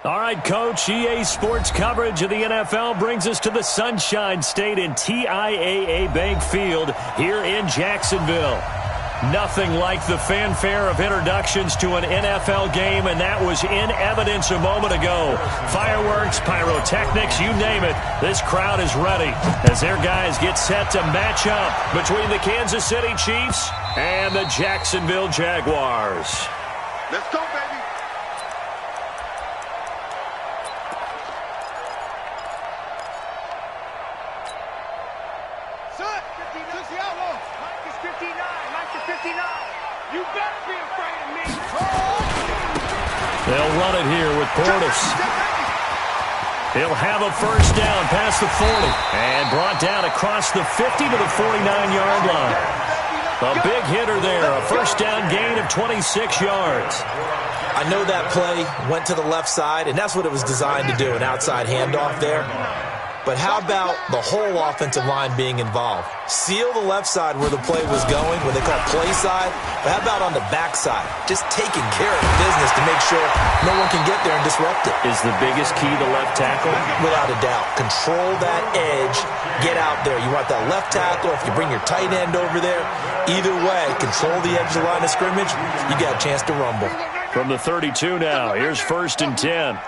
All right, Coach, EA Sports coverage of the NFL brings us to the Sunshine State in TIAA Bank Field here in Jacksonville. Nothing like the fanfare of introductions to an NFL game, and that was in evidence a moment ago. Fireworks, pyrotechnics, you name it. This crowd is ready as their guys get set to match up between the Kansas City Chiefs and the Jacksonville Jaguars. Let's go, baby. They'll run it here with Portis. He'll have a first down past the 40 and brought down across the 50 to the 49-yard line. A big hitter there, a first down gain of 26 yards. I know that play went to the left side, and that's what it was designed to do, an outside handoff there. But how about the whole offensive line being involved? Seal the left side where the play was going, what they call play side. But how about on the back side? Just taking care of business to make sure no one can get there and disrupt it. Is the biggest key the left tackle? Without a doubt. Control that edge. Get out there. You want that left tackle. If you bring your tight end over there, either way, control the edge of the line of scrimmage, you got a chance to rumble. From the 32 now, here's 1st and 10.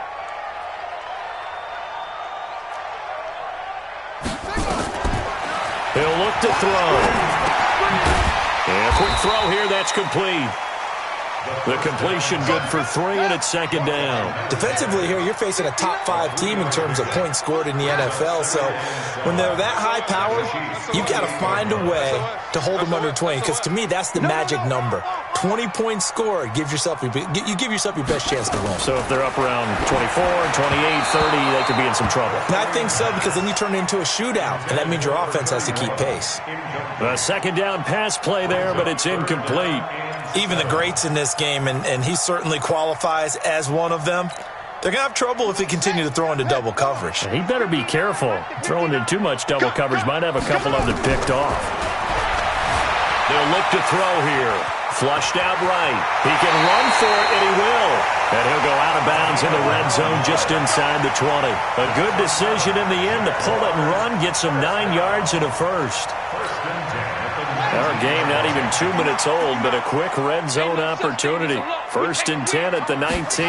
He'll look to throw. And a quick throw here, that's complete. The completion good for 3, and it's 2nd down. Defensively here, you're facing a top 5 team in terms of points scored in the NFL. So when they're that high powered, you've got to find a way to hold them under 20. Because to me, that's the magic number. 20 points scored, you give yourself your best chance to win. So if they're up around 24, 28, 30, they could be in some trouble. And I think so, because then you turn it into a shootout, and that means your offense has to keep pace. A 2nd down pass play there, but it's incomplete. Even the greats in this game, and he certainly qualifies as one of them, they're going to have trouble if they continue to throw into double coverage. He better be careful. Throwing in too much double coverage might have a couple of them picked off. They'll look to throw here. Flushed out right. He can run for it, and he will. And he'll go out of bounds in the red zone just inside the 20. A good decision in the end to pull it and run, get some 9 yards and a first. Our game not even 2 minutes old, but a quick red zone opportunity. 1st and 10 at the 19.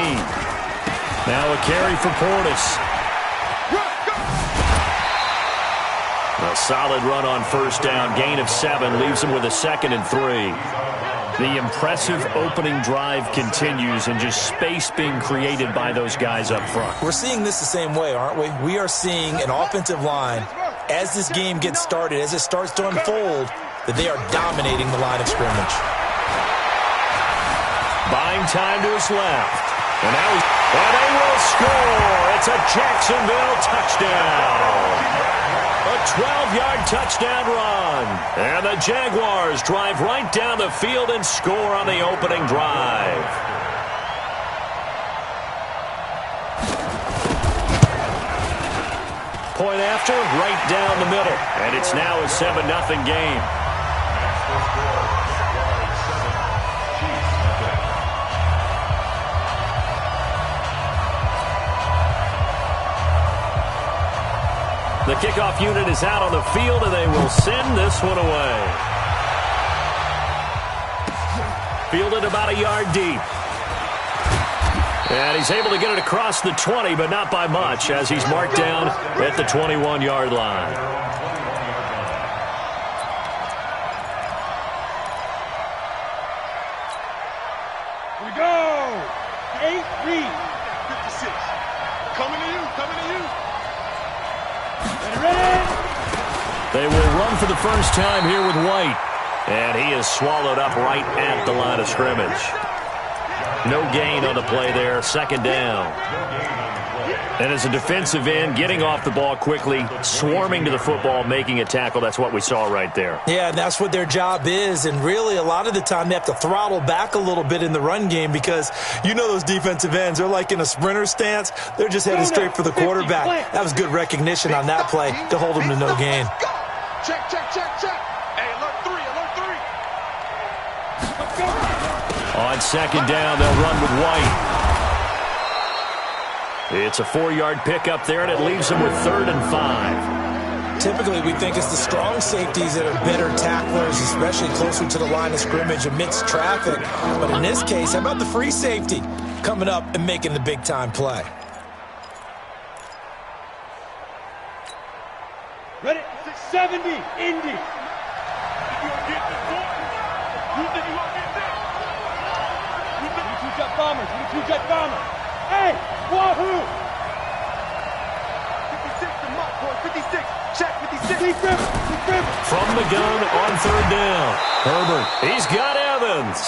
Now a carry for Portis. A solid run on 1st down. Gain of 7 leaves him with a 2nd and 3. The impressive opening drive continues, and just space being created by those guys up front. We're seeing this the same way, aren't we? We are seeing an offensive line, as this game gets started, as it starts to unfold, that they are dominating the line of scrimmage. Buying time to his left. And now they will score. It's a Jacksonville touchdown. A 12-yard touchdown run. And the Jaguars drive right down the field and score on the opening drive. Point after, right down the middle. And it's now a 7-0 game. The kickoff unit is out on the field, and they will send this one away. Fielded about a yard deep. And he's able to get it across the 20, but not by much, as he's marked down at the 21-yard line. Here we go. 8 read. 56. Coming to you. Coming to you. They will run for the first time here with White. And he is swallowed up right at the line of scrimmage. No gain on the play there, 2nd down. And as a defensive end, getting off the ball quickly, swarming to the football, making a tackle, that's what we saw right there. Yeah, and that's what their job is. And really, a lot of the time, they have to throttle back a little bit in the run game because you know those defensive ends, they're like in a sprinter stance. They're just headed straight for the quarterback. That was good recognition on that play to hold them to no gain. Check, check, check, check. Hey, alert 3, alert 3. Let's go. 2nd down, they'll run with White. It's a 4-yard pickup there, and it leaves them with 3rd and 5. Typically, we think it's the strong safeties that are better tacklers, especially closer to the line of scrimmage amidst traffic. But in this case, how about the free safety coming up and making the big-time play? Ready? 70, Indy. Jet bombers, jet bombers. Hey, wahoo! 56 to Mott, boy, 56. Check 56. Deep river. From the gun on 3rd down. Herbert, he's got Evans.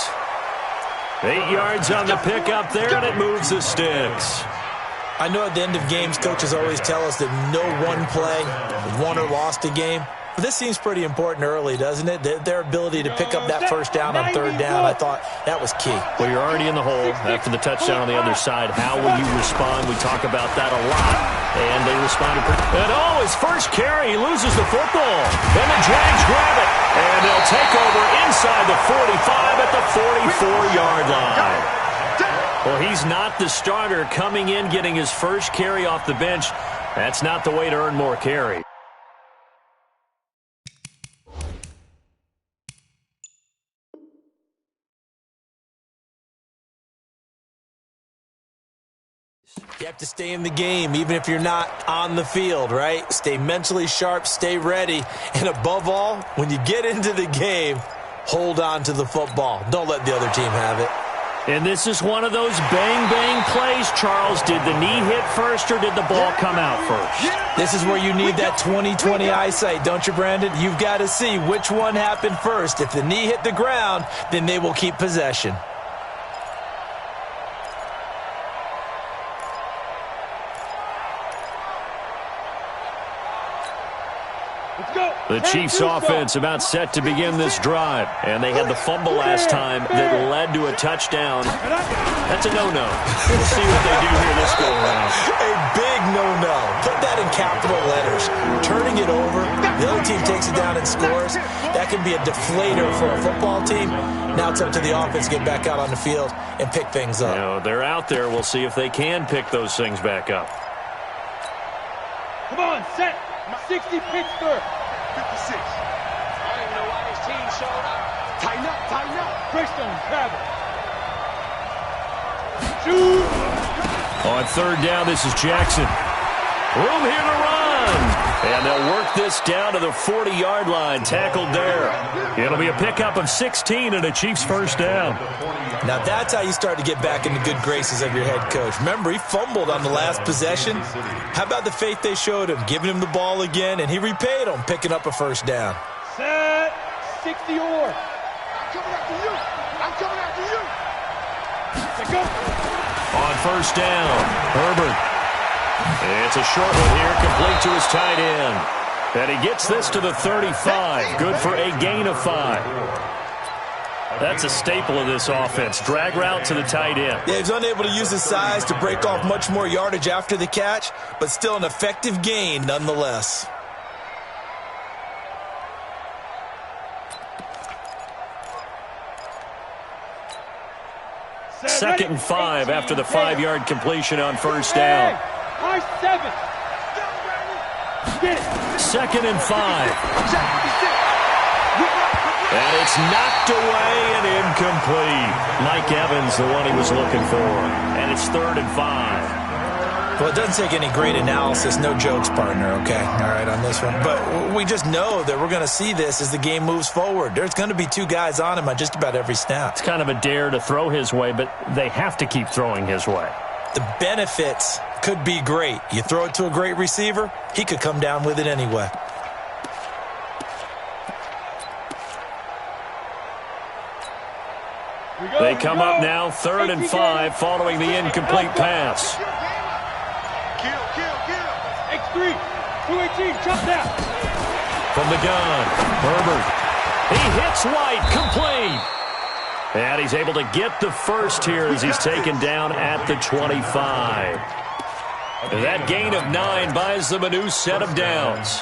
8 yards on the pickup there, and it moves the sticks. I know at the end of games, coaches always tell us that no one play won or lost a game. But this seems pretty important early, doesn't it? Their ability to pick up that first down on 3rd down, I thought that was key. Well, you're already in the hole after the touchdown on the other side. How will you respond? We talk about that a lot. And they responded pretty. And his first carry, he loses the football. Then the Jags grab it. And they'll take over inside the 45 at the 44-yard line. Well, he's not the starter coming in, getting his first carry off the bench. That's not the way to earn more carry. You have to stay in the game, even if you're not on the field, right? Stay mentally sharp, stay ready, and above all, when you get into the game, hold on to the football. Don't let the other team have it. And this is one of those bang-bang plays, Charles. Did the knee hit first or did the ball come out first? This is where you need that 20/20 eyesight, don't you, Brandon? You've got to see which one happened first. If the knee hit the ground, then they will keep possession. The Chiefs offense about set to begin this drive. And they had the fumble last time that led to a touchdown. That's a no-no. We'll see what they do here this go-around. A big no-no. Put that in capital letters. Turning it over, the other team takes it down and scores. That can be a deflator for a football team. Now it's up to the offense to get back out on the field and pick things up. You know, they're out there. We'll see if they can pick those things back up. Come on, set. 60 Pittsburgh. 56. I don't even know why this team showed up. Tighten up, tighten up. Greystone, grab it. Shoot. On 3rd down, this is Jackson. Room here to run. And they'll work this down to the 40-yard line. Tackled there. It'll be a pickup of 16 and a Chiefs first down. Now that's how you start to get back in the good graces of your head coach. Remember, he fumbled on the last possession. How about the faith they showed him, giving him the ball again, and he repaid them, picking up a first down. Set. 60 or. I'm coming after you. I'm coming after you. Let's go. On 1st down, Herbert. It's a short one here, complete to his tight end. And he gets this to the 35. Good for a gain of 5. That's a staple of this offense. Drag route to the tight end. Yeah, he's unable to use his size to break off much more yardage after the catch, but still an effective gain nonetheless. Second and 5 after the 5-yard completion on 1st down. High 7. Get it. 2nd and 5. And it's knocked away and incomplete. Mike Evans, the one he was looking for. And it's 3rd and 5. Well, it doesn't take any great analysis. No jokes, partner, okay? All right, on this one. But we just know that we're going to see this as the game moves forward. There's going to be 2 guys on him on just about every snap. It's kind of a dare to throw his way, but they have to keep throwing his way. The benefits could be great. You throw it to a great receiver, he could come down with it anyway. They come up now, 3rd and 5, following the incomplete pass. Kill. X3. 218. Chop down. From the gun, Herbert. He hits White, complete. And he's able to get the first here as he's taken down at the 25. That gain of 9 buys them a new set of downs.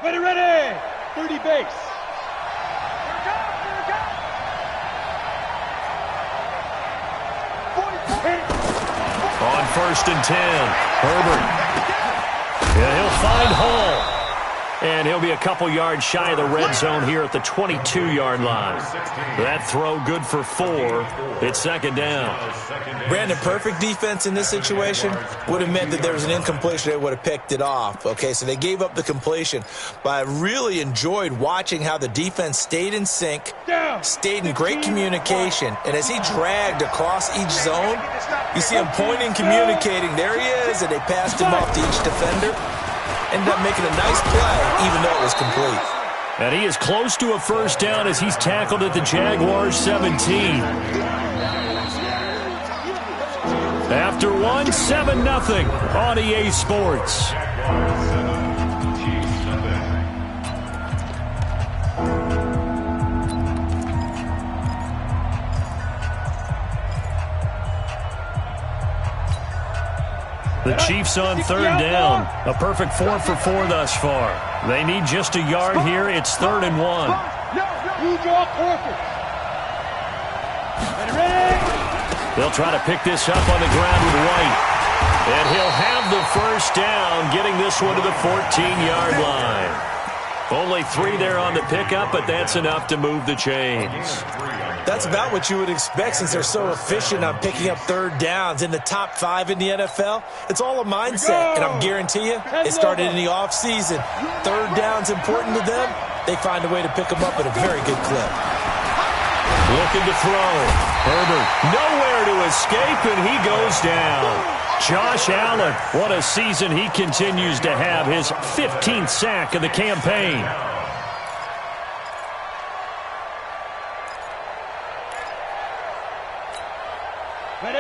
Ready. 30 base. 1st and 10. Herbert. And he'll find Hall. And he'll be a couple yards shy of the red zone here at the 22-yard line. That throw good for 4. It's 2nd down. Brandon, perfect defense in this situation would have meant that there was an incompletion. They would have picked it off. Okay, so they gave up the completion. But I really enjoyed watching how the defense stayed in sync, stayed in great communication. And as he dragged across each zone, you see him pointing, communicating. There he is, and they passed him off to each defender. Ended up making a nice play, even though it was complete. And he is close to a 1st down as he's tackled at the Jaguars 17. After 1, 7-0 on EA Sports. The Chiefs on 3rd down. A perfect 4 for 4 thus far. They need just a yard here. It's 3rd and 1. They'll try to pick this up on the ground with White. And he'll have the 1st down, getting this one to the 14-yard line. Only 3 there on the pickup, but that's enough to move the chains. That's about what you would expect since they're so efficient on picking up 3rd downs in the top 5 in the NFL. It's all a mindset, and I'm guarantee you, it started in the offseason. 3rd down's important to them. They find a way to pick them up at a very good clip. Looking to throw. Herbert nowhere to escape, and he goes down. Josh Allen, what a season he continues to have. His 15th sack of the campaign.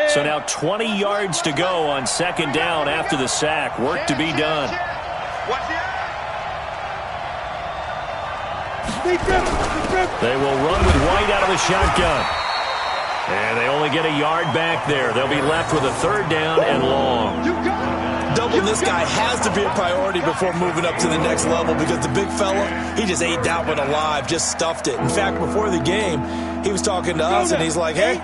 So now 20 yards to go on 2nd down after the sack. Work to be done. They will run with White out of the shotgun. And they only get a yard back there. They'll be left with a 3rd down and long. Doubling this guy has to be a priority before moving up to the next level because the big fella, he just ate that one alive, just stuffed it. In fact, before the game, he was talking to us, and he's like, hey,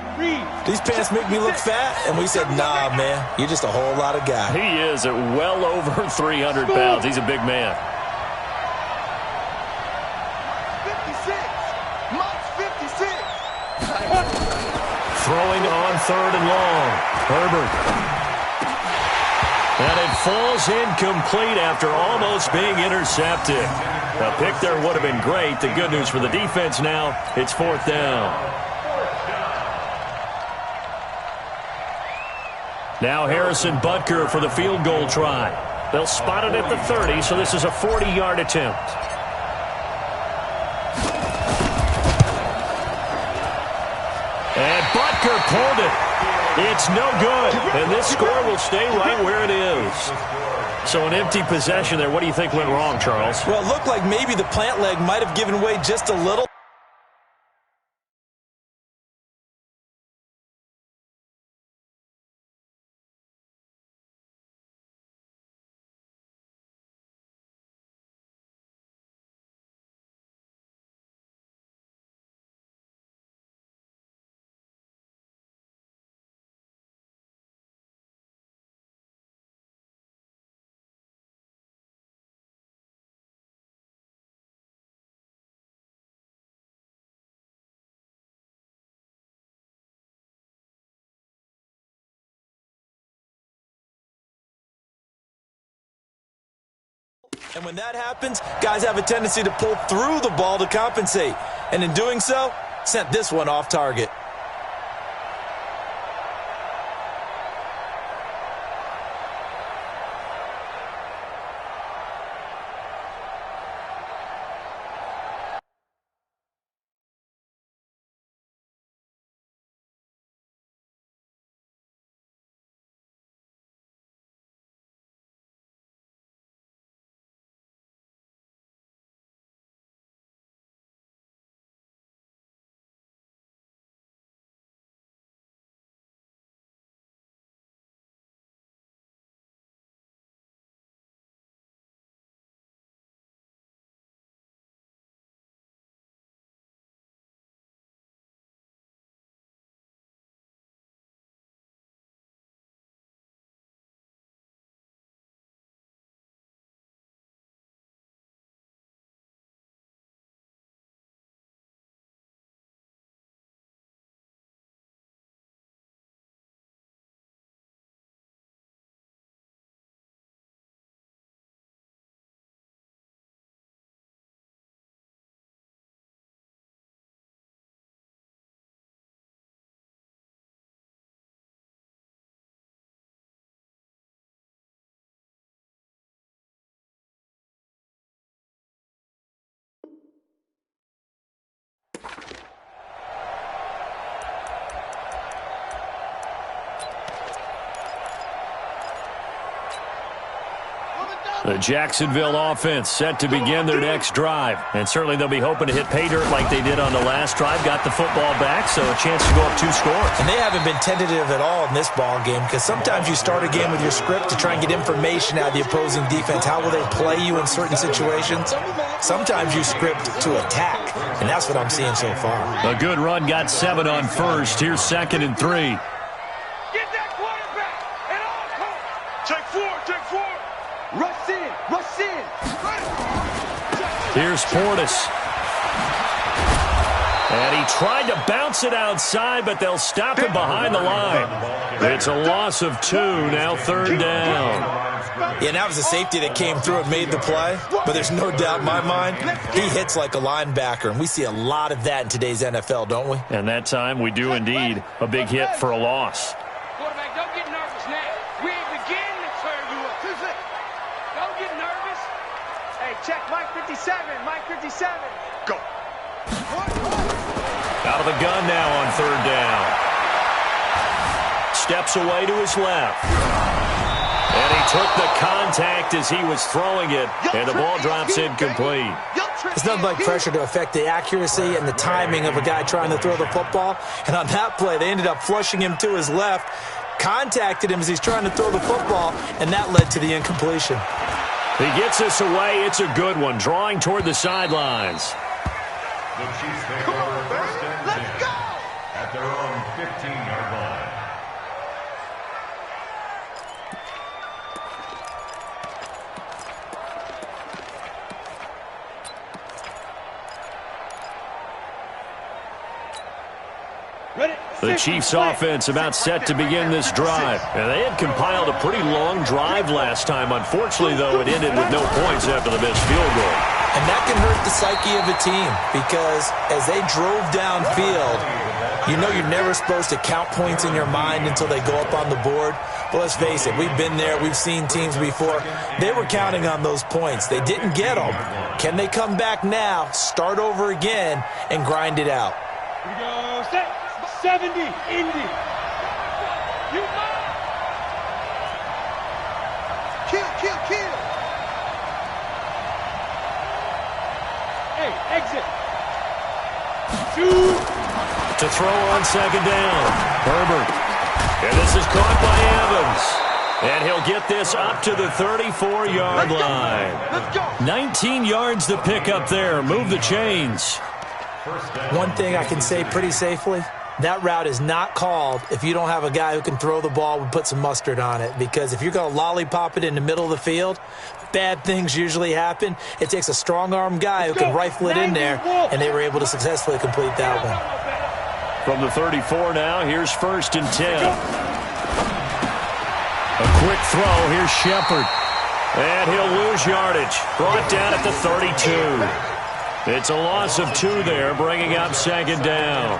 these pants make me look fat. And we said, nah, man, you're just a whole lot of guy. He is at well over 300 pounds. He's a big man. 56. Throwing on 3rd and long. Herbert. And it falls incomplete after almost being intercepted. A pick there would have been great. The good news for the defense now, it's 4th down. Now Harrison Butker for the field goal try. They'll spot it at the 30, so this is a 40-yard attempt. And Butker pulled it. It's no good, and this score will stay right where it is. So an empty possession there. What do you think went wrong, Charles? Well, it looked like maybe the plant leg might have given way just a little. And when that happens, guys have a tendency to pull through the ball to compensate. And in doing so, sent this one off target. The Jacksonville offense set to begin their next drive. And certainly they'll be hoping to hit pay dirt like they did on the last drive. Got the football back, so a chance to go up 2 scores. And they haven't been tentative at all in this ball game, because sometimes you start a game with your script to try and get information out of the opposing defense. How will they play you in certain situations? Sometimes you script to attack, and that's what I'm seeing so far. A good run got 7 on first. Here's 2nd and 3. Get that quarterback at all costs. Take 4, take 4. Rush in, rush in. Here's Portis. And he tried to bounce it outside, but they'll stop it behind the line. It's a loss of 2, now 3rd down. Yeah, and that was a safety that came through and made the play, but there's no doubt in my mind, he hits like a linebacker, and we see a lot of that in today's NFL, don't we? And that time we do indeed. A big hit for a loss. Quarterback, don't get nervous now. We ain't beginning to turn you up. Don't get nervous. Hey, check Mike 57, Mike 57. Go. Out of the gun now on 3rd down. Steps away to his left. And he took the contact as he was throwing it, and the ball drops incomplete. It's nothing like pressure to affect the accuracy and the timing of a guy trying to throw the football. And on that play, they ended up flushing him to his left, contacted him as he's trying to throw the football, and that led to the incompletion. He gets this away. It's a good one, drawing toward the sidelines. The Chiefs take over 1st and 10 at their own 15-yard line. The Chiefs offense about set to begin this drive. And they had compiled a pretty long drive last time. Unfortunately, though, it ended with no points after the missed field goal. And that can hurt the psyche of a team, because as they drove downfield, you know you're never supposed to count points in your mind until they go up on the board. But let's face it, we've been there. We've seen teams before. They were counting on those points. They didn't get them. Can they come back now, start over again, and grind it out? Here we go. Set. 70. Indy. You move. Kill, kill, kill. Hey, exit. Shoot. To throw on 2nd down. Herbert. And this is caught by Evans. And he'll get this up to the 34-yard line. Let's go. 19 yards to pick up there. Move the chains. One thing I can say pretty safely, that route is not called if you don't have a guy who can throw the ball and put some mustard on it. Because if you're going to lollipop it in the middle of the field, bad things usually happen. It takes a strong-arm guy who can rifle it in there, and they were able to successfully complete that one. From the 34 now, here's 1st and 10. A quick throw. Here's Shepard. And he'll lose yardage. Brought down at the 32. It's a loss of 2 there, bringing up 2nd down.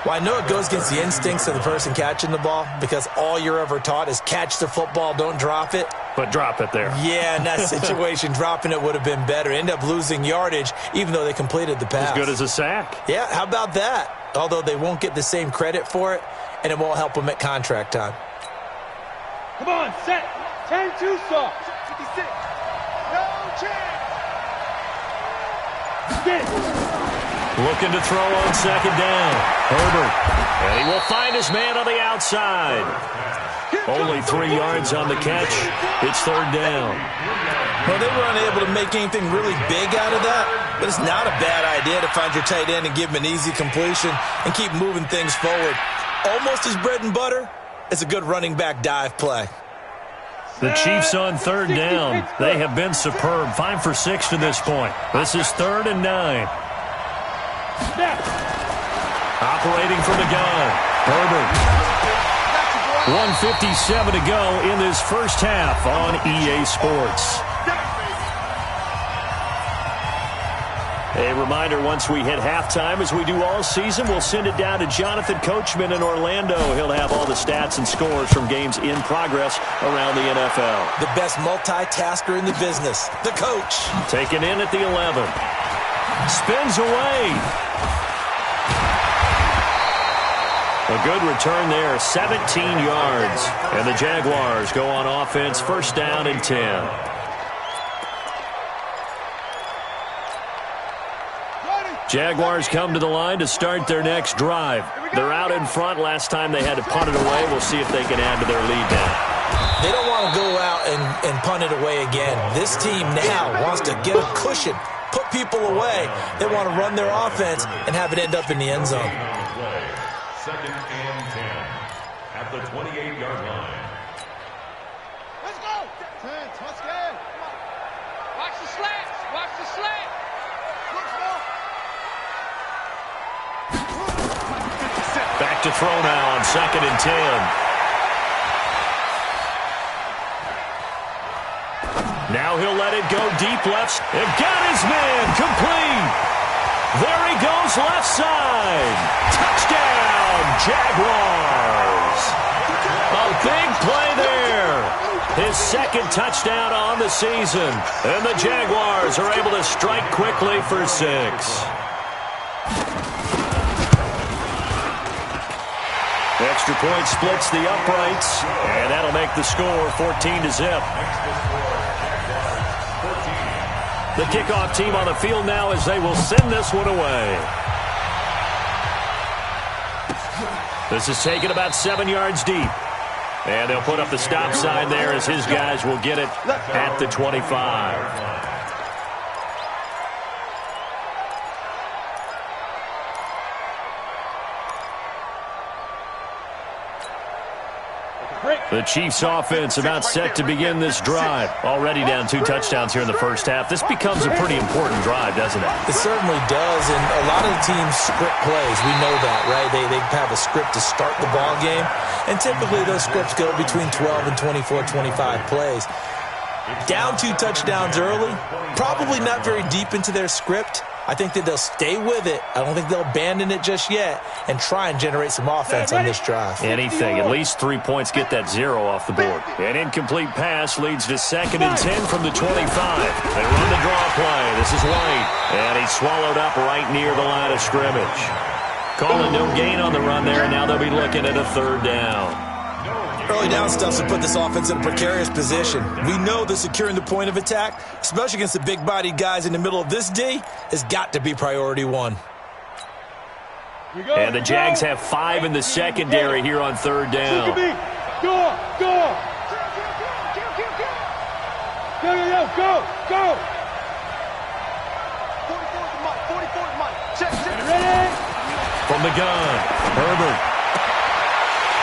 Well, I know it goes against the instincts of the person catching the ball, because all you're ever taught is catch the football, don't drop it. But drop it there. Yeah, in that situation, dropping it would have been better. End up losing yardage, even though they completed the pass. As good as a sack. Yeah, how about that? Although they won't get the same credit for it, and it won't help them at contract time. Come on, set. 10-2 soft. 56. No chance. Get. Looking to throw on 2nd down. Herbert. And he will find his man on the outside. Only 3 yards on the catch. It's 3rd down. Well, they were unable to make anything really big out of that, but it's not a bad idea to find your tight end and give him an easy completion and keep moving things forward. Almost his bread and butter. It's a good running back dive play. The Chiefs on 3rd down. They have been superb. 5 for 6 to this point. This is 3rd and 9. Operating from the gun. Herbert. 1:57 to go in this first half on EA Sports. A reminder, once we hit halftime, as we do all season, we'll send it down to Jonathan Coachman in Orlando. He'll have all the stats and scores from games in progress around the NFL. The best multitasker in the business, the coach. Taken in at the 11. Spins away. A good return there, 17 yards. And the Jaguars go on offense, 1st down and 10. Jaguars come to the line to start their next drive. They're out in front. Last time they had to punt it away. We'll see if they can add to their lead now. They don't want to go out and punt it away again. This team now wants to get a cushion, put people away. They want to run their offense and have it end up in the end zone. Second and 10 at the 28-yard line. Let's go. 10, touch game. Watch the slants. Watch the slant. Back to throw now on second and 10. Now he'll let it go deep left. And got his man complete. There he goes left side. Touchdown, Jaguars. A big play there. His second touchdown on the season. And the Jaguars are able to strike quickly for 6. Extra point splits the uprights. And that'll make the score 14-0. The kickoff team on the field now as they will send this one away. This is taken about 7 yards deep. And they'll put up the stop sign there as his guys will get it at the 25. The Chiefs offense about set to begin this drive. Already down 2 touchdowns here in the first half. This becomes a pretty important drive, doesn't it? It certainly does, and a lot of the teams script plays. We know that, right? They have a script to start the ball game, and typically those scripts go between 12 and 24, 25 plays. Down 2 touchdowns early, probably not very deep into their script. I think that they'll stay with it. I don't think they'll abandon it just yet and try and generate some offense on this drive. Anything. At least 3 points get that 0 off the board. An incomplete pass leads to second and 10 from the 25. They run the draw play. This is White. And he's swallowed up right near the line of scrimmage. Calling no gain on the run there, and now they'll be looking at a 3rd down. Early down stuff to put this offense in a precarious position. We know that securing the point of attack, especially against the big-bodied guys in the middle of this D, has got to be priority 1. And the Jags have 5 in the secondary here on 3rd down. Go. Go. 44 Mike. Check. Ready? From the gun, Herbert.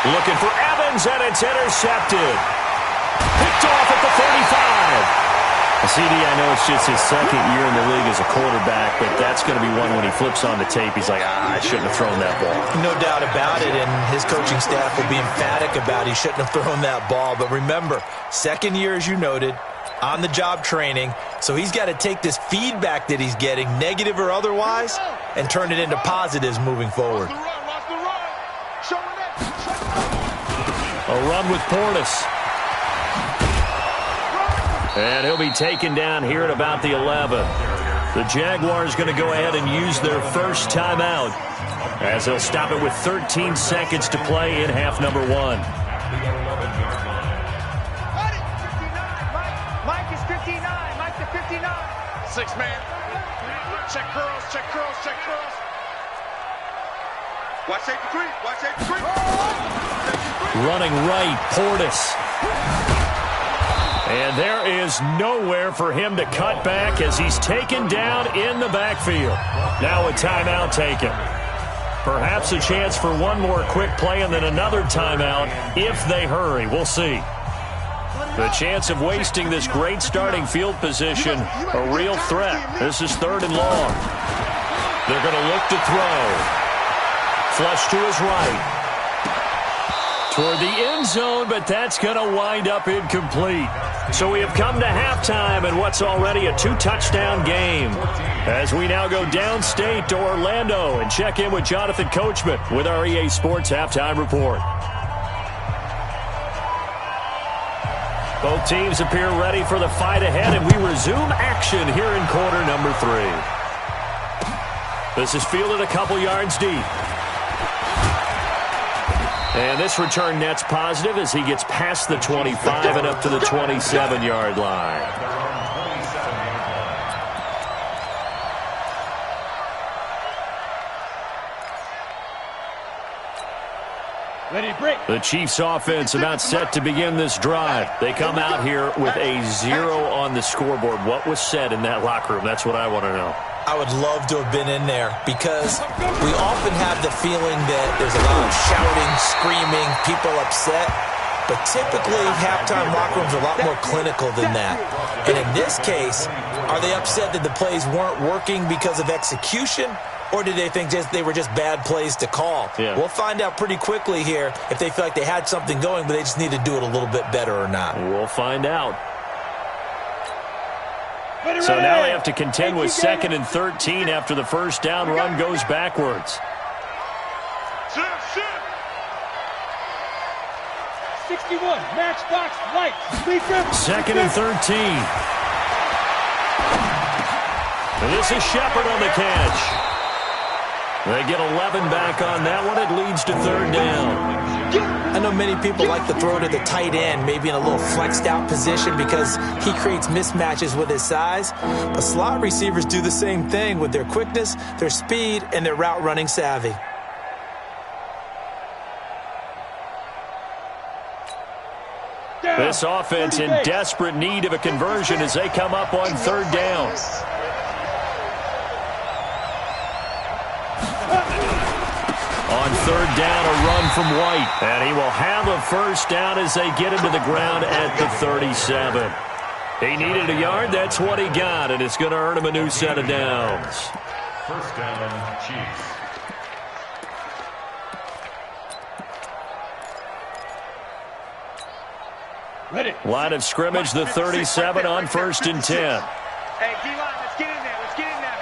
Looking for Evans, and it's intercepted. Picked off at the 35. CD, I know it's just his 2nd year in the league as a quarterback, but that's going to be one when he flips on the tape. He's like, I shouldn't have thrown that ball. No doubt about it, and his coaching staff will be emphatic about he shouldn't have thrown that ball. But remember, 2nd year, as you noted, on-the-job training, so he's got to take this feedback that he's getting, negative or otherwise, and turn it into positives moving forward. A run with Portis. And he'll be taken down here at about the 11. The Jaguars going to go ahead and use their first timeout as they'll stop it with 13 seconds to play in half number 1. Mike is 59. Mike to 59. 6-man. Check curls. Watch 83. Running right, Portis. And there is nowhere for him to cut back as he's taken down in the backfield. Now a timeout taken. Perhaps a chance for one more quick play and then another timeout if they hurry. We'll see. The chance of wasting this great starting field position, a real threat. This is 3rd and long. They're going to look to throw. Flush to his right. Toward the end zone, but that's going to wind up incomplete. So we have come to halftime in what's already a 2-touchdown game. As we now go downstate to Orlando and check in with Jonathan Coachman with our EA Sports Halftime Report. Both teams appear ready for the fight ahead, and we resume action here in quarter number 3. This is fielded a couple yards deep. And this return net's positive as he gets past the 25 and up to the 27-yard line. The Chiefs offense about set to begin this drive. They come out here with a 0 on the scoreboard. What was said in that locker room? That's what I want to know. I would love to have been in there because we often have the feeling that there's a lot of shouting, screaming, people upset. But typically, halftime locker rooms are a lot more clinical than that. And in this case, are they upset that the plays weren't working because of execution? Or did they think they were just bad plays to call? Yeah. We'll find out pretty quickly here if they feel like they had something going, but they just need to do it a little bit better or not. We'll find out. So now they have to contend with 2nd and 13 after the first down run goes backwards. 61, matchbox lights. 2nd and 13. And this is Shepard on the catch. They get 11 back on that one. It leads to 3rd down. I know many people like to throw to the tight end, maybe in a little flexed out position because he creates mismatches with his size. But slot receivers do the same thing with their quickness, their speed, and their route running savvy. This offense in desperate need of a conversion as they come up on 3rd down. On 3rd down, a run from White. And he will have a first down as they get him to the ground at the 37. He needed a yard. That's what he got, and it's going to earn him a new set of downs. First down, Chiefs. Line of scrimmage, the 37 on 1st and 10. Hey, D-line, let's get in there. Let's get in there.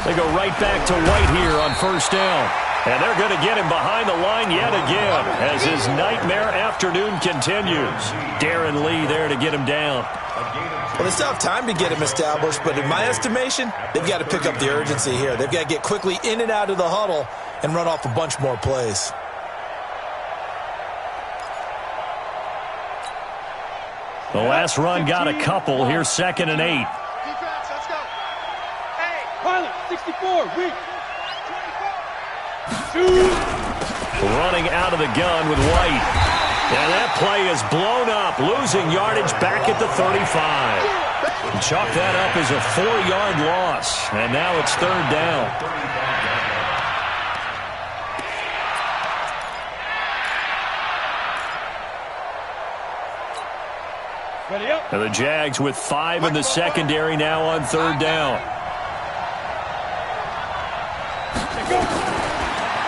They go right back to White here on 1st down. And they're going to get him behind the line yet again as his nightmare afternoon continues. Darren Lee there to get him down. Well, they still have time to get him established, but in my estimation, they've got to pick up the urgency here. They've got to get quickly in and out of the huddle and run off a bunch more plays. The last run got a couple. Here's 2nd and 8. Defense, let's go. Hey, pilot, 64, weak. 24. Running out of the gun with White. And that play is blown up, losing yardage back at the 35. Chalk that up as a 4-yard loss. And now it's 3rd down. And the Jags with 5 in the secondary now on 3rd down.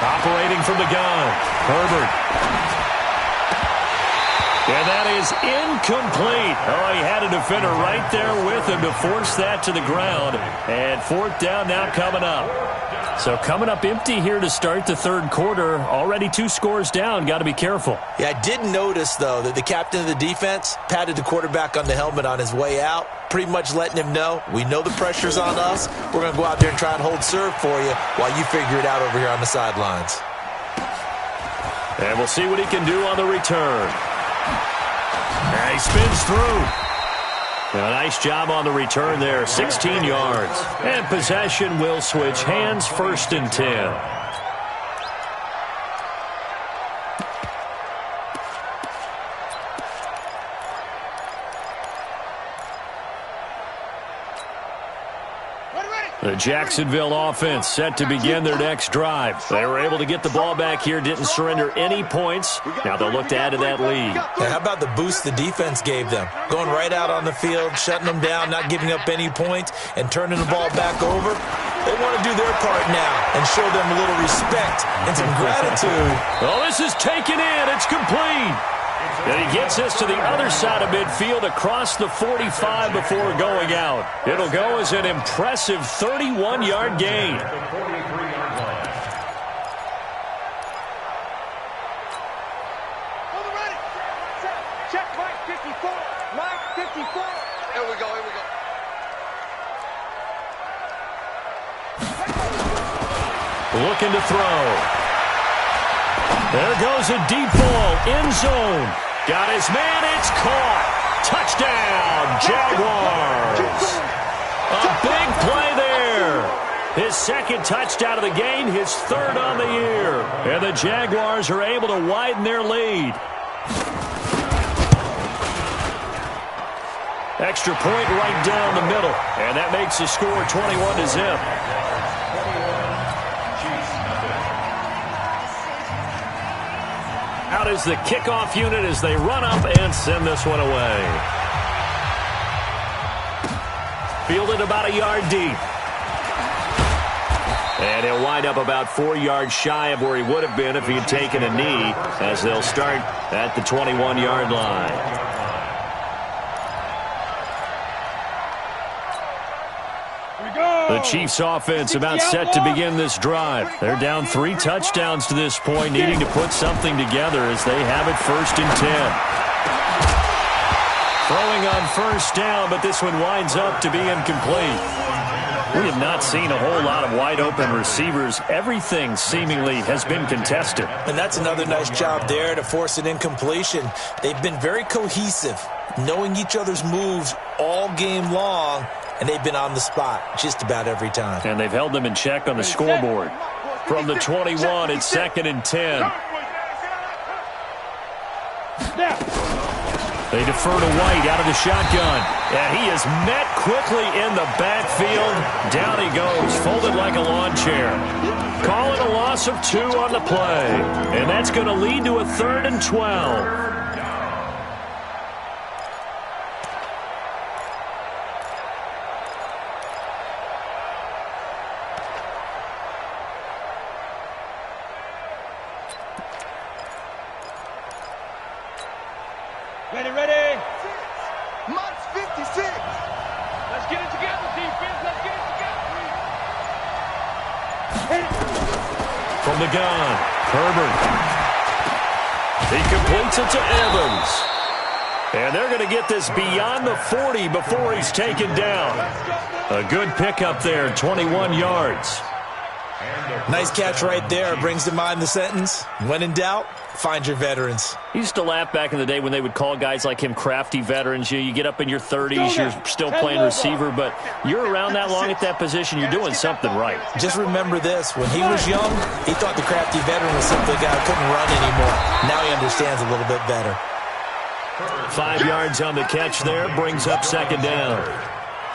Operating from the gun, Herbert. And that is incomplete. Oh, he had a defender right there with him to force that to the ground. And 4th down now coming up. So coming up empty here to start the 3rd quarter. Already 2 scores down. Got to be careful. Yeah, I did notice, though, that the captain of the defense patted the quarterback on the helmet on his way out, pretty much letting him know, we know the pressure's on us. We're going to go out there and try and hold serve for you while you figure it out over here on the sidelines. And we'll see what he can do on the return. And he spins through. A nice job on the return there, 16 yards. And possession will switch hands, 1st and 10. The Jacksonville offense set to begin their next drive. They were able to get the ball back here, didn't surrender any points. Now they'll look to add to that lead. Yeah, how about the boost the defense gave them? Going right out on the field, shutting them down, not giving up any points, and turning the ball back over. They want to do their part now and show them a little respect and some gratitude. Oh, this is taken in. It's complete. And he gets us to the other side of midfield across the 45 before going out. It'll go as an impressive 31-yard gain. Check Mike 54. Mike 54. Here we go, here we go. Looking to throw. There goes a deep ball, end zone. Got his man, it's caught. Touchdown, Jaguars. A big play there. His second touchdown of the game, his third on the year. And the Jaguars are able to widen their lead. Extra point right down the middle. And that makes the score 21-0. Out is the kickoff unit as they run up and send this one away. Fielded about a yard deep. And he'll wind up about 4 yards shy of where he would have been if he had taken a knee, as they'll start at the 21-yard line. The Chiefs offense about set to begin this drive. They're down 3 touchdowns to this point, needing to put something together as they have it 1st and 10. Throwing on 1st down, but this one winds up to be incomplete. We have not seen a whole lot of wide-open receivers. Everything seemingly has been contested. And that's another nice job there to force an incompletion. They've been very cohesive, knowing each other's moves all game long, and they've been on the spot just about every time. And they've held them in check on the scoreboard. From the 21, it's 2nd and 10. They defer to White out of the shotgun. And he is met quickly in the backfield. Down he goes, folded like a lawn chair. Call it a loss of 2 on the play. And that's going to lead to a 3rd and 12. Ready. March 56. Let's get it together, defense. Let's get it together. From the gun, Herbert. He completes it to Evans. And they're going to get this beyond the 40 before he's taken down. A good pickup there, 21 yards. Nice catch right there. Brings to mind the sentence, when in doubt, find your veterans. He used to laugh back in the day when they would call guys like him crafty veterans. You get up in your 30s, you're still playing receiver, but you're around that long at that position, you're doing something right. Just remember this. When he was young, he thought the crafty veteran was simply a guy who couldn't run anymore. Now he understands a little bit better. 5 yards on the catch there, brings up 2nd down.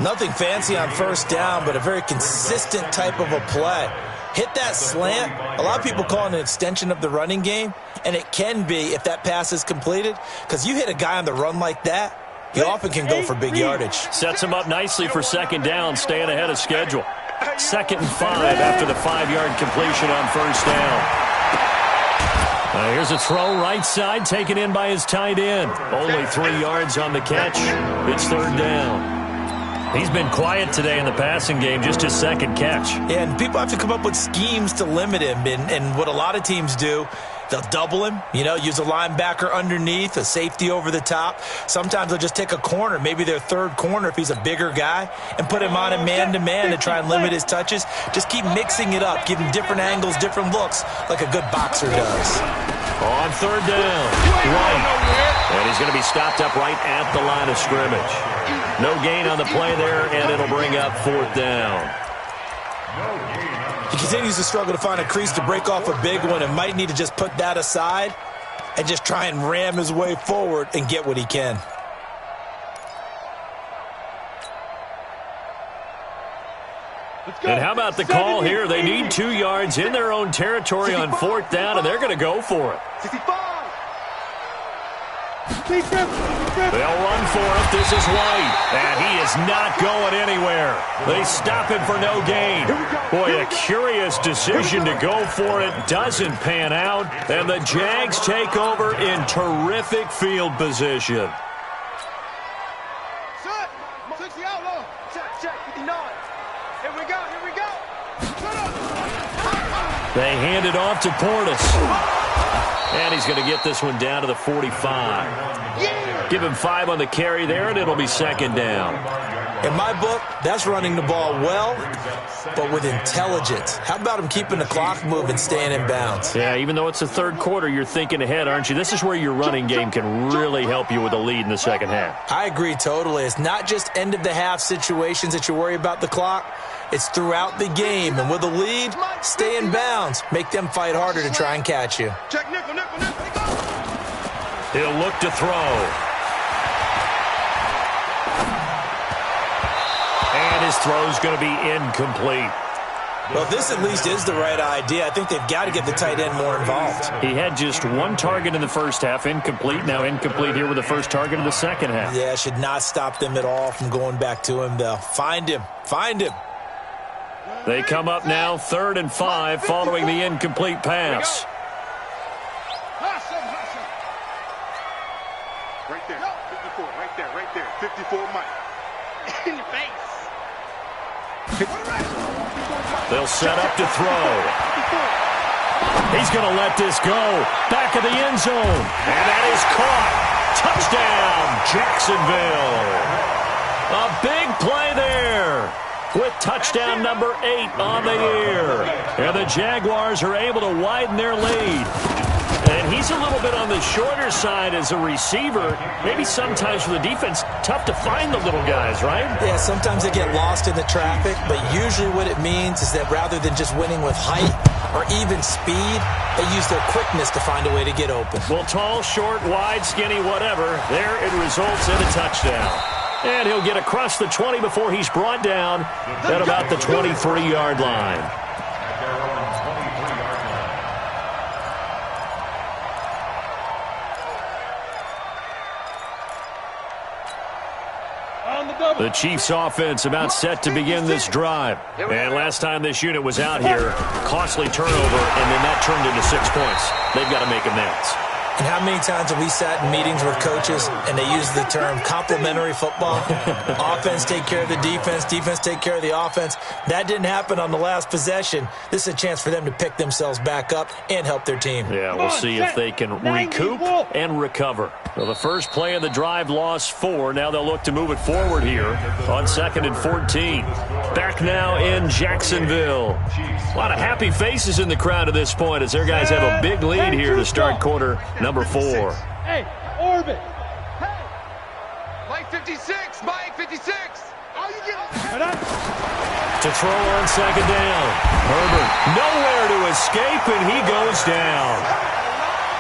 Nothing fancy on 1st down, but a very consistent type of a play. Hit that slant. A lot of people call it an extension of the running game, and it can be if that pass is completed, because you hit a guy on the run like that, he often can go for big yardage. Sets him up nicely for 2nd down, staying ahead of schedule. 2nd and 5 after the 5-yard completion on 1st down. Here's a throw right side, taken in by his tight end. Only 3 yards on the catch. It's 3rd down. He's been quiet today in the passing game, just his 2nd catch. Yeah, and people have to come up with schemes to limit him. And what a lot of teams do, they'll double him, use a linebacker underneath, a safety over the top. Sometimes they'll just take a corner, maybe their 3rd corner if he's a bigger guy, and put him on a man-to-man to try and limit his touches. Just keep mixing it up, give him different angles, different looks, like a good boxer does. On 3rd down, White. And he's going to be stopped up right at the line of scrimmage. No gain on the play there, and it'll bring up 4th down. He continues to struggle to find a crease to break off a big one and might need to just put that aside and just try and ram his way forward and get what he can. And how about the call here? They need 2 yards in their own territory on 4th down, and they're going to go for it. 65. They'll run for it. This is White, and he is not going anywhere. They stop him for no gain. Boy, a curious decision to go for it. Doesn't pan out, and the Jags take over in terrific field position. Set. 60 outlaw. Check. 59. Here we go. They hand it off to Portis. And he's going to get this one down to the 45. Give him 5 on the carry there, and it'll be 2nd down. In my book, that's running the ball well, but with intelligence. How about him keeping the clock moving, staying in bounds? Yeah, even though it's the 3rd quarter, you're thinking ahead, aren't you? This is where your running game can really help you with a lead in the 2nd half. I agree totally. It's not just end-of-the-half situations that you worry about the clock. It's throughout the game, and with a lead, stay in bounds. Make them fight harder to try and catch you. Check nickel, nickel, nickel. He'll look to throw. And his throw's going to be incomplete. Well, this at least is the right idea. I think they've got to get the tight end more involved. He had just one target in the first half, incomplete. Now incomplete here with the first target of the second half. Yeah, should not stop them at all from going back to him, though. Find him. Find him. They come up now 3rd and 5 following the incomplete pass. Right there, 54, right there, 54, Mike. In your face. They'll set up to throw. He's going to let this go. Back of the end zone. And that is caught. Touchdown, Jacksonville. A big play there with touchdown number 8 on the year. And the Jaguars are able to widen their lead. And he's a little bit on the shorter side as a receiver. Maybe sometimes for the defense, tough to find the little guys, right? Yeah, sometimes they get lost in the traffic, but usually what it means is that rather than just winning with height or even speed, they use their quickness to find a way to get open. Well, tall, short, wide, skinny, whatever, there it results in a touchdown. And he'll get across the 20 before he's brought down at about the 23-yard line. The Chiefs offense about set to begin this drive. And last time this unit was out here, costly turnover, and then that turned into 6 points. They've got to make amends. And how many times have we sat in meetings with coaches and they use the term complementary football? Offense take care of the defense, defense take care of the offense. That didn't happen on the last possession. This is a chance for them to pick themselves back up and help their team. Yeah, we'll see if they can recoup and recover. Well, the first play of the drive lost 4. Now they'll look to move it forward here on 2nd and 14. Back now in Jacksonville. A lot of happy faces in the crowd at this point as their guys have a big lead here to start quarter number 4. Hey, orbit. Hey, Mike 56, Mike 56. How you getting? To throw on 2nd down. Herbert nowhere to escape, and he goes down.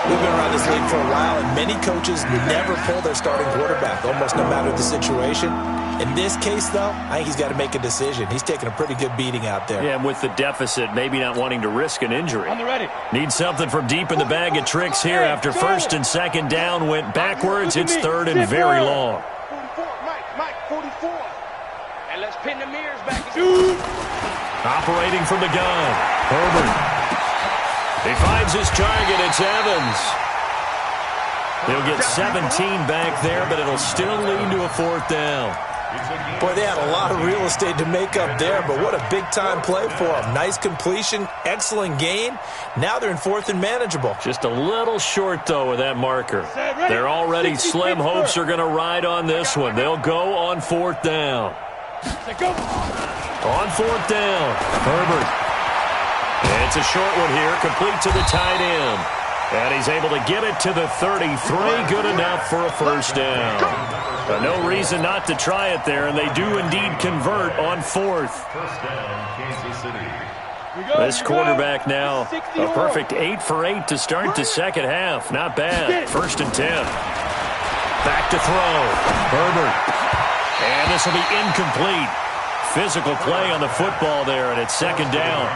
We've been around this league for a while, and many coaches never pull their starting quarterback, almost no matter the situation. In this case, though, I think he's got to make a decision. He's taking a pretty good beating out there. Yeah, and with the deficit, maybe not wanting to risk an injury. On the ready. Need something from deep in the bag of tricks here after 1st and 2nd down went backwards. It's 3rd and very long. 44, Mike 44. And let's pin the mirrors back. Operating from the gun. Herbert. He finds his target. It's Evans. He'll get 17 back there, but it'll still lead to a 4th down. Boy, they had a lot of real estate to make up there, but what a big-time play for them. Nice completion, excellent gain. Now they're in 4th and manageable. Just a little short, though, with that marker. They're already slim. Hopes are going to ride on this one. They'll go on 4th down. On 4th down, Herbert. It's a short one here, complete to the tight end. And he's able to get it to the 33, good enough for a 1st down. But no reason not to try it there, and they do indeed convert on 4th. First down, Kansas City. This quarterback now, a perfect 8 for 8 to start the second half. Not bad. 1st and 10. Back to throw. Herbert. And this will be incomplete. Physical play on the football there, and it's 2nd down.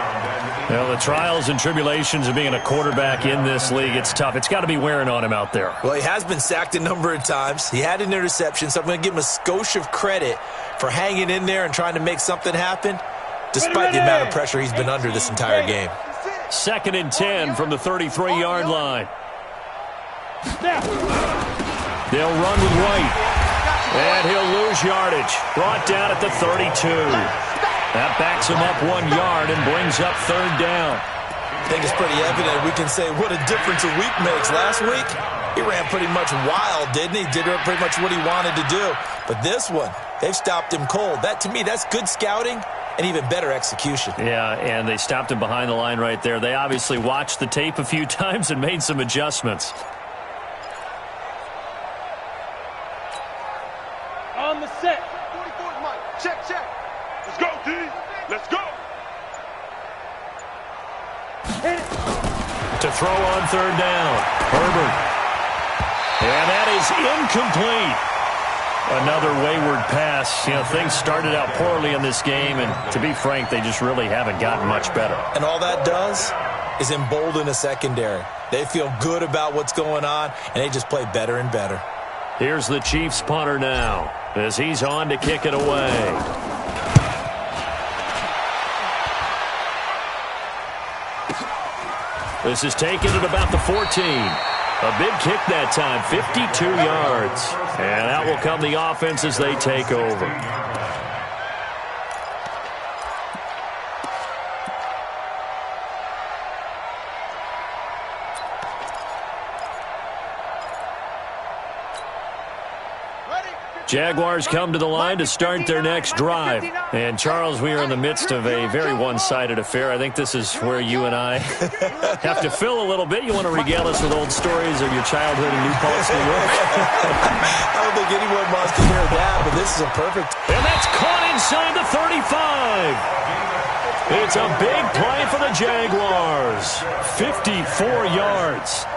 Well, the trials and tribulations of being a quarterback in this league, it's tough. It's got to be wearing on him out there. Well, he has been sacked a number of times. He had an interception, so I'm going to give him a skosh of credit for hanging in there and trying to make something happen, despite the amount of pressure he's been under this entire game. 2nd and 10 from the 33-yard line. They'll run with White. And he'll lose yardage. Brought down at the 32. That backs him up 1 yard and brings up 3rd down. I think it's pretty evident. We can say what a difference a week makes. Last week, he ran pretty much wild, didn't he? Did pretty much what he wanted to do. But this one, they've stopped him cold. That, to me, that's good scouting and even better execution. Yeah, and they stopped him behind the line right there. They obviously watched the tape a few times and made some adjustments. On the set. 44's Mike. Check. Let's go, D. Let's To throw on third down. Herbert. And that is incomplete. Another wayward pass. You know, things started out poorly in this game, and to be frank, they just really haven't gotten much better. And all that does is embolden a secondary. They feel good about what's going on, and they just play better and better. Here's the Chiefs punter now as he's on to kick it away. This is taken at about the 14. A big kick that time, 52 yards. And out will come the offense as they take over. Jaguars come to the line to start their next drive. And, Charles, we are in the midst of a very one-sided affair. I think this is where you and I have to fill a little bit. You want to regale us with old stories of your childhood in New Paltz, New York? I don't think anyone wants to hear that, but this is a perfect. And that's caught inside the 35. It's a big play for the Jaguars. 54 yards.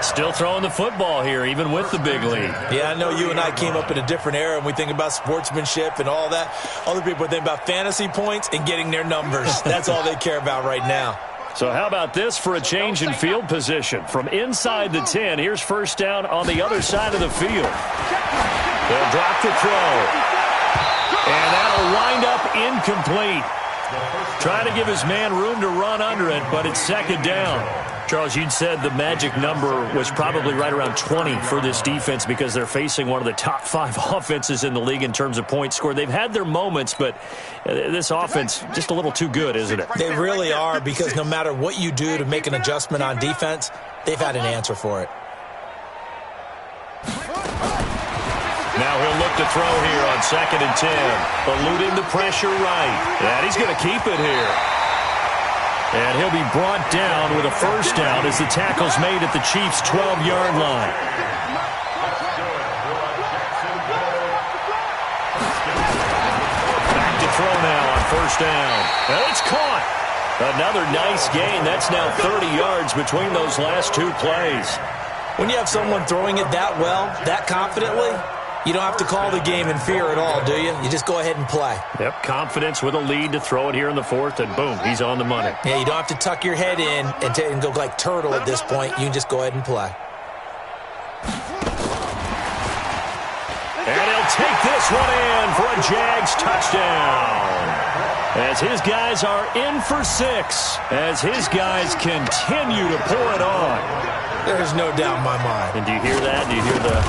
Still throwing the football here, even with the big lead. Yeah, I know you and I came up in a different era, and we think about sportsmanship and all that. Other people think about fantasy points and getting their numbers. That's all they care about right now. So how about this for a change in field position? From inside the 10, here's first down on the other side of the field. They'll drop the throw. And that'll wind up incomplete. Trying to give his man room to run under it, but it's second down. Charles, you'd said the magic number was probably right around 20 for this defense because they're facing one of the top 5 offenses in the league in terms of points scored. They've had their moments, but this offense just a little too good, isn't it? They really are, because no matter what you do to make an adjustment on defense, they've had an answer for it. Now he'll look to throw here on 2nd and 10. Eluding the pressure right. And he's going to keep it here. And he'll be brought down with a first down as the tackle's made at the Chiefs' 12-yard line. Back to throw now on first down. And it's caught. Another nice gain. That's now 30 yards between those last 2 plays. When you have someone throwing it that well, that confidently, you don't have to call the game in fear at all, do you? You just go ahead and play. Yep, confidence with a lead to throw it here in the 4th, and boom, he's on the money. Yeah, you don't have to tuck your head in and go like turtle at this point. You can just go ahead and play. And he'll take this one in for a Jags touchdown. As his guys are in for 6, as his guys continue to pour it on. There's no doubt in my mind. And do you hear that? Do you hear the...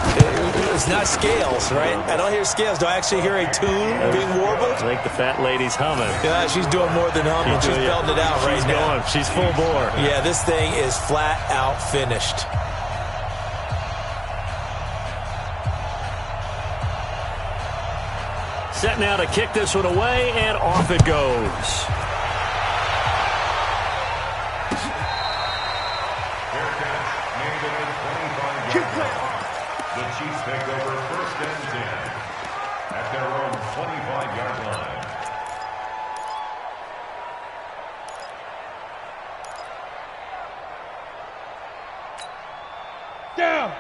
It's not scales, right? I don't hear scales. Do I actually hear a tune being warbled? I think the fat lady's humming. Yeah, she's doing more than humming. She's belting it out right now. She's full bore. Yeah, this thing is flat out finished. Set now to kick this one away, and off it goes. The Chiefs take over 1st and 10 at their own 25-yard line.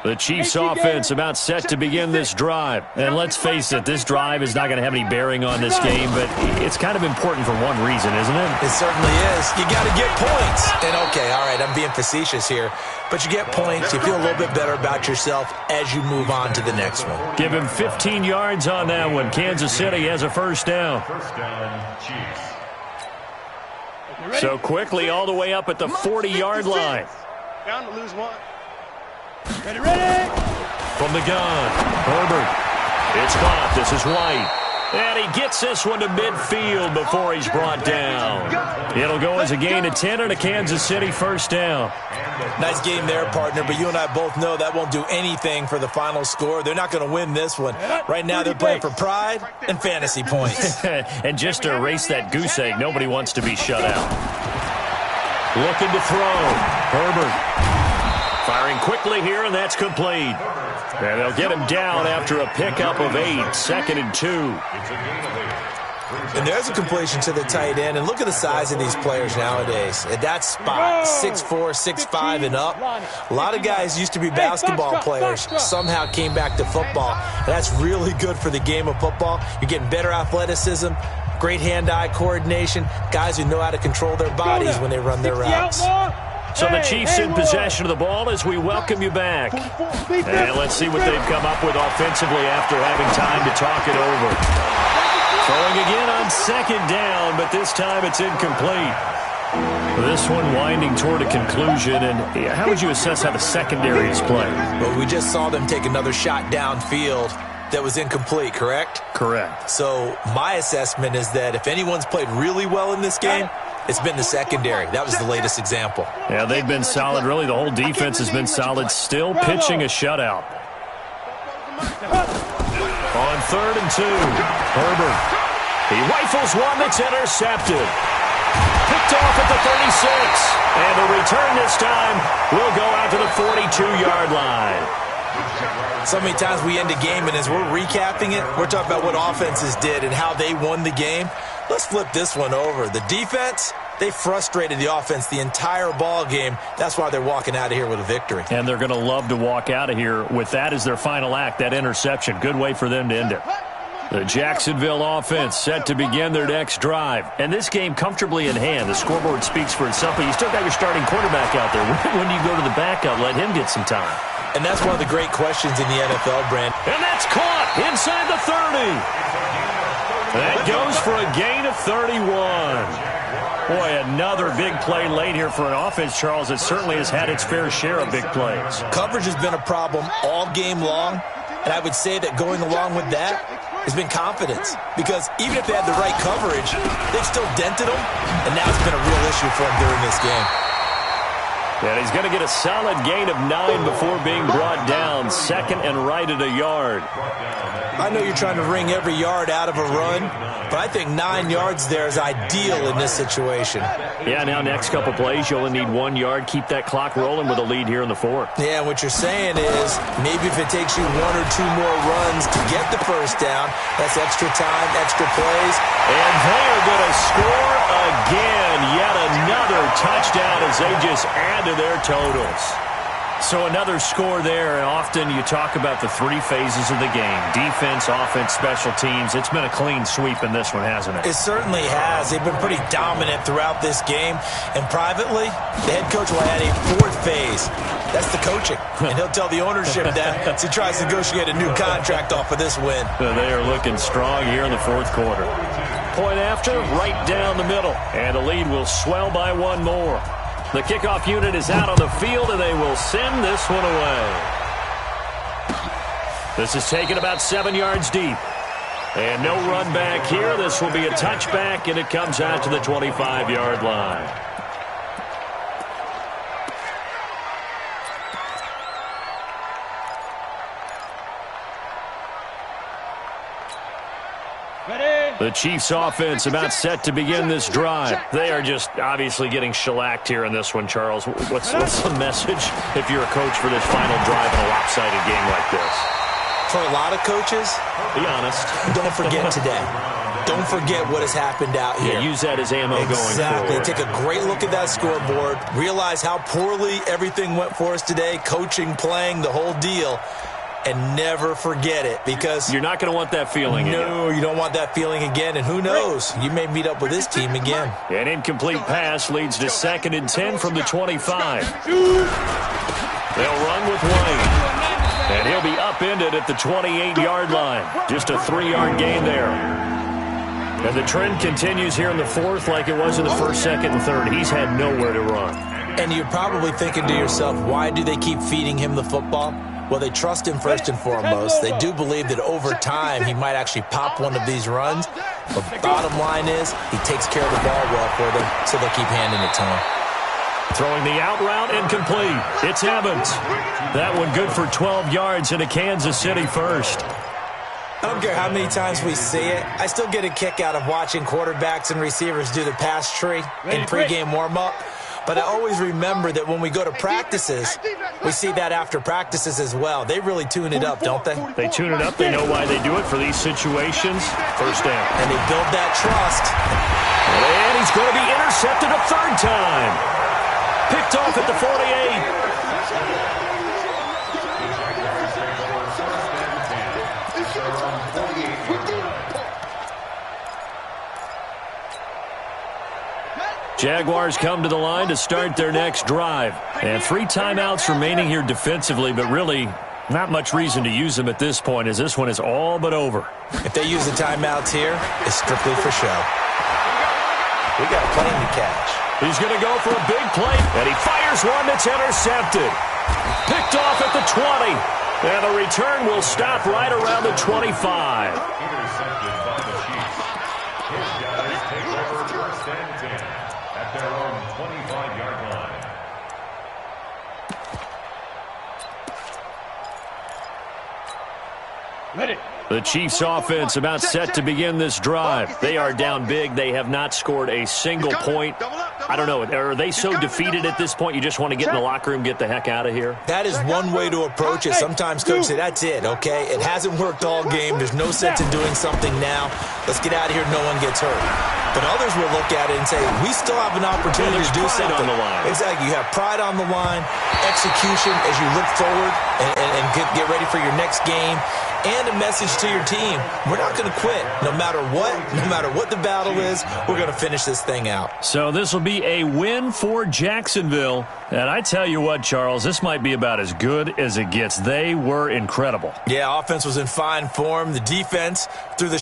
The Chiefs offense about set to begin this drive. And let's face it, this drive is not going to have any bearing on this game, but it's kind of important for one reason, isn't it? It certainly is. You got to get points. And okay, all right, I'm being facetious here, but you get points, you feel a little bit better about yourself as you move on to the next one. Give him 15 yards on that one. Kansas City has a first down. First down, Chiefs. So quickly all the way up at the 40-yard line. Down to lose 1. Ready, ready! From the gun, Herbert. It's caught. This is White. And he gets this one to midfield before he's brought down. It'll go as a gain of 10 and a Kansas City first down. Nice game there, partner, but you and I both know that won't do anything for the final score. They're not going to win this one. Right now they're playing for pride and fantasy points. And just to erase that goose egg, nobody wants to be shut out. Looking to throw. Herbert. Firing quickly here, and that's complete. And they'll get him down after a pickup of 8, 2nd and 2. And there's a completion to the tight end. And look at the size of these players nowadays. At that spot, 6'4", 6'5", and up. A lot of guys used to be basketball players, somehow came back to football. And that's really good for the game of football. You're getting better athleticism, great hand-eye coordination, guys who know how to control their bodies when they run their routes. So the Chiefs in possession of the ball as we welcome you back. And let's see what they've come up with offensively after having time to talk it over. Throwing again on second down, but this time it's incomplete. This one winding toward a conclusion. And how would you assess how the secondary is playing? Well, we just saw them take another shot downfield that was incomplete, correct? Correct. So my assessment is that if anyone's played really well in this game, it's been the secondary. That was the latest example. Yeah, they've been solid. Really, the whole defense has been solid. Still pitching a shutout. On 3rd and 2, Herbert. He rifles one that's intercepted. Picked off at the 36. And the return this time will go out to the 42-yard line. So many times we end a game, and as we're recapping it, we're talking about what offenses did and how they won the game. Let's flip this one over. The defense, they frustrated the offense the entire ball game. That's why they're walking out of here with a victory. And they're going to love to walk out of here with that as their final act, that interception. Good way for them to end it. The Jacksonville offense set to begin their next drive. And this game comfortably in hand. The scoreboard speaks for itself, but you still got your starting quarterback out there. When do you go to the backup? Let him get some time. And that's one of the great questions in the NFL, Brand. And that's caught inside the 30. That goes for a gain of 31. Boy, another big play late here for an offense, Charles, that certainly has had its fair share of big plays. Coverage has been a problem all game long, and I would say that going along with that has been confidence. Because even if they had the right coverage, they've still dented them, and now it's been a real issue for them during this game. And he's going to get a solid gain of 9 before being brought down. Second and right at a yard. I know you're trying to wring every yard out of a run, but I think 9 yards there is ideal in this situation. Yeah, now next couple plays, you only need 1 yard. Keep that clock rolling with a lead here in the 4th. Yeah, what you're saying is maybe if it takes you 1 or 2 more runs to get the first down, that's extra time, extra plays. And they are going to score again. Yet another touchdown as they just add to their totals. So another score there, and often you talk about the 3 phases of the game. Defense, offense, special teams. It's been a clean sweep in this one, hasn't it? It certainly has. They've been pretty dominant throughout this game. And privately, the head coach will add a 4th phase. That's the coaching. And he'll tell the ownership that as he tries to negotiate a new contract off of this win. They are looking strong here in the 4th quarter. Point after, right down the middle. And the lead will swell by 1 more. The kickoff unit is out on the field, and they will send this one away. This is taken about 7 yards deep. And no run back here. This will be a touchback, and it comes out to the 25-yard line. The Chiefs offense about set to begin this drive. They are just obviously getting shellacked here in this one, Charles. What's the message if you're a coach for this final drive in a lopsided game like this? For a lot of coaches, be honest. Don't forget today. Don't forget what has happened out here. Yeah, use that as ammo going forward. Exactly. Take a great look at that scoreboard. Realize how poorly everything went for us today. Coaching, playing, the whole deal. And never forget it, because you're not going to want that feeling again. No, you don't want that feeling again. And who knows? You may meet up with this team again. An incomplete pass leads to 2nd and 10 from the 25. They'll run with Wayne. And he'll be upended at the 28-yard line. Just a 3-yard gain there. And the trend continues here in the 4th like it was in the 1st, 2nd, and 3rd. He's had nowhere to run. And you're probably thinking to yourself, why do they keep feeding him the football? Well, they trust him first and foremost. They do believe that over time he might actually pop one of these runs. But bottom line is he takes care of the ball well for them, so they'll keep handing it to him. Throwing the out route incomplete. It's Evans. That one good for 12 yards into Kansas City first. I don't care how many times we see it. I still get a kick out of watching quarterbacks and receivers do the pass tree in pregame warm-up. But I always remember that when we go to practices, we see that after practices as well. They really tune it up, don't they? They tune it up. They know why they do it for these situations. First down. And they build that trust. And he's going to be intercepted a third time. Picked off at the 48. Jaguars come to the line to start their next drive. And 3 timeouts remaining here defensively, but really not much reason to use them at this point, as this one is all but over. If they use the timeouts here, it's strictly for show. We got a plane to catch. He's going to go for a big play, and he fires one that's intercepted. Picked off at the 20. And the return will stop right around the 25. Intercepted by the Chiefs. His guys take over first and 10 at their own 25-yard line. The Chiefs offense about set to begin this drive. They are down big. They have not scored a single point. I don't know. Are they so defeated at this point you just want to get in the locker room, get the heck out of here? That is one way to approach it. Sometimes coaches say, that's it, okay? It hasn't worked all game. There's no sense in doing something now. Let's get out of here. No one gets hurt. But others will look at it and say, we still have an opportunity to do something. On the line. Exactly. You have pride on the line, execution as you look forward and get ready for your next game, and a message to your team. We're not going to quit. No matter what the battle is, we're going to finish this thing out. So this will be a win for Jacksonville. And I tell you what, Charles, this might be about as good as it gets. They were incredible. Yeah, offense was in fine form. The defense through the